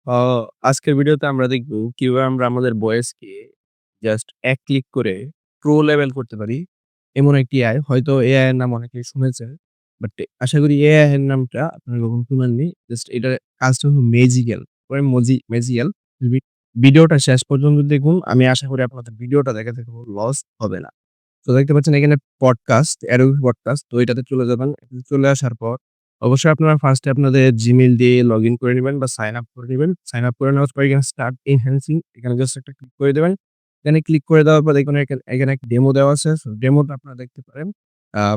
আ আজকের ভিডিওতে আমরা দেখব কিভাবে আমরা আমাদের ভয়েসকে জাস্ট এক ক্লিক করে প্রো লেভেল করতে পারি। এমন একটি এআই হয়তো এআই এর নাম অনেকেই শুনেছেন। বাট আশা করি এআই এর নামটা আপনারা কখনো শুনেননি। জাস্ট এটার কাজটা হলো ম্যাজিক্যাল। ম্যাজিক্যাল। ভি ভিডিওটা শেষ পর্যন্ত দেখুন। আমি আশা করি আপনাদের ভিডিওটা দেখে কোনো লস হবে না। তো দেখতে পাচ্ছেন এখানে পডকাস্ট, Adobe পডকাস্ট। তো এটাতে চলে যাবেন। এটাতে চলে আসার পর অবশ্যই আপনারা ফার্স্ট এ আপনাদের Gmail দিয়ে লগইন করে নিবেন বা সাইন আপ করে নিবেন। সাইন আপ করে নেওয়ার পর এখানে স্টার্ট এনহান্সিং এখানে জাস্ট একটা ক্লিক করে দিবেন। এখানে ক্লিক করে দেওয়ার পর দেখুন এখানে একটা ডেমো দেওয়া আছে। সো ডেমোটা আপনারা দেখতে পারেন।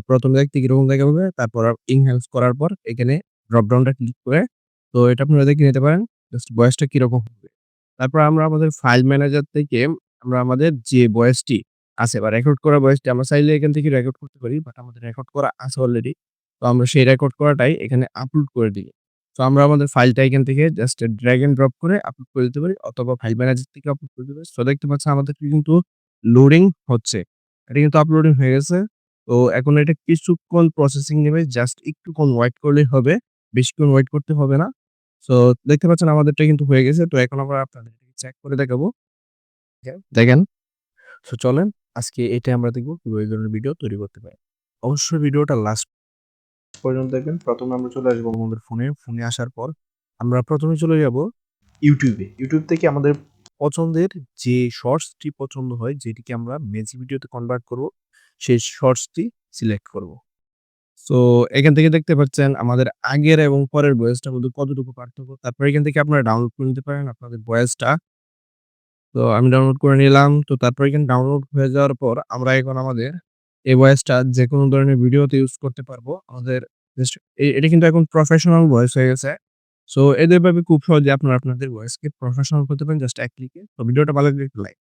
১ম দেখতে কিরকম দেখাবে তারপর এনহান্স করার পর এখানে ড্রপ ডাউনটা ক্লিক করে তো এটা আপনারা দেখে নিতে পারেন। জাস্ট ভয়েসটা কিরকম হবে। তারপর আমরা আমাদের ফাইল ম্যানেজার থেকে আমরা আমাদের যে ভয়েসটি আছে বা রেকর্ড করা ভয়েসটি আমরা চাইলে এখান থেকে রেকর্ড করতে পারি। বাট আমাদের রেকর্ড করা আছে অলরেডি। তো আমরা সেই রেকর্ড করাটাই এখানে আপলোড করে দিই। তো আমরা আমাদের ফাইলটা এখান থেকে জাস্ট ড্রাগ অ্যান্ড ড্রপ করে আপলোড করে দিতে পারি অথবা ফাইল ম্যানেজার থেকে আপলোড করে দিতে পারি। সো দেখতে পাচ্ছেন আমাদের কিন্তু লোডিং হচ্ছে। এটা কিন্তু আপলোডিং হয়ে গেছে। তো এখন এটা কিছুক্ষণ প্রসেসিং নেবে। জাস্ট একটুক্ষণ ওয়েট করলেই হবে। বেশিক্ষণ ওয়েট করতে হবে না। সো দেখতে পাচ্ছেন আমাদেরটা কিন্তু হয়ে গেছে। তো এখন আমরা আপনাদেরকে চেক করে দেখাবো। দেখেন। সো চলেন আজকে এটা আমরা দেখব কিভাবে এই ধরনের ভিডিও তৈরি করতে পারি। অবশ্যই ভিডিওটা লাস্ট পর্যন্ত দেখবেন। ১ম এ আমরা চলে আসবো আমাদের ফোনে। ফোনে আসার পর আমরা ১ম এ চলে যাব YouTube এ। YouTube থেকে আমাদের পছন্দের যে শর্টসটি পছন্দ হয় যেটিকে আমরা ম্যাজিক ভিডিওতে কনভার্ট করব, সেই শর্টসটি সিলেক্ট করব। সো এখান থেকে দেখতে পাচ্ছেন আমাদের আগের এবং পরের ভয়েসটার মধ্যে কতটুকু পার্থক্য। তারপর এখান থেকে আপনারা ডাউনলোড করে নিতে পারেন আপনাদের ভয়েসটা। তো আমি ডাউনলোড করে নিলাম। তো তারপর এখানে ডাউনলোড হয়ে যাওয়ার পর আমরা এখন আমাদের এই ভয়েসটা যেকোনো ধরনের ভিডিওতে ইউজ করতে পারবো। আমাদের জাস্ট এটা কিন্তু এখন প্রফেশনাল ভয়েস হয়ে গেছে। সো এভাবে খুব সহজে আপনারা আপনাদের ভয়েসকে প্রফেশনাল করতে পারেন জাস্ট এক ক্লিকে। তো ভিডিওটা ভালো লাগলে একটু লাইক